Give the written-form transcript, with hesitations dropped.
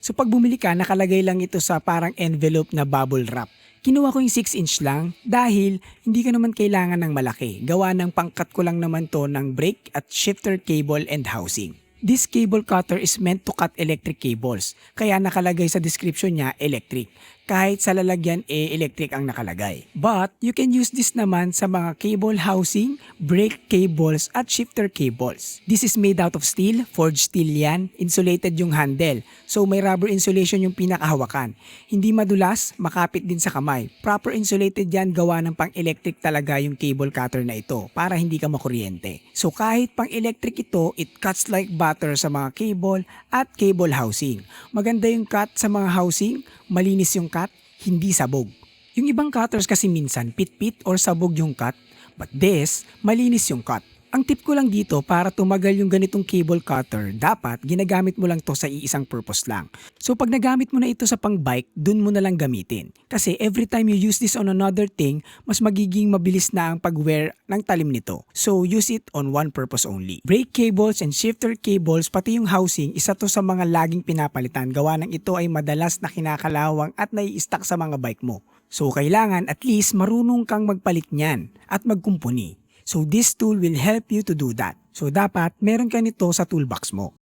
So pag bumili ka, nakalagay lang ito sa parang envelope na bubble wrap. Kinuha ko yung 6-inch lang dahil hindi ko naman kailangan ng malaki. Gawa ng pangkat ko lang naman to ng brake at shifter cable and housing. This cable cutter is meant to cut electric cables, kaya nakalagay sa description niya electric. Kahit sa lalagyan electric ang nakalagay. But you can use this naman sa mga cable housing, brake cables at shifter cables. This is made out of steel, forged steel yan, insulated yung handle. So may rubber insulation yung pinakahawakan. Hindi madulas, makapit din sa kamay. Proper insulated yan, gawa ng pang-electric talaga yung cable cutter na ito para hindi ka makuryente. So kahit pang-electric ito, it cuts like butter sa mga cable at cable housing. Maganda yung cut sa mga housing, malinis yung cut, hindi sabog. Yung ibang cutters kasi minsan pit-pit or sabog yung cut, but this, malinis yung cut. Ang tip ko lang dito, para tumagal yung ganitong cable cutter, dapat ginagamit mo lang to sa iisang purpose lang. So pag nagamit mo na ito sa pang-bike, dun mo na lang gamitin. Kasi every time you use this on another thing, mas magiging mabilis na ang pag-wear ng talim nito. So use it on one purpose only. Brake cables and shifter cables, pati yung housing, isa to sa mga laging pinapalitan. Gawa ng ito ay madalas na kinakalawang at nai-stack sa mga bike mo. So kailangan at least marunong kang magpalit niyan at magkumpuni. So this tool will help you to do that. So dapat meron ka nito sa toolbox mo.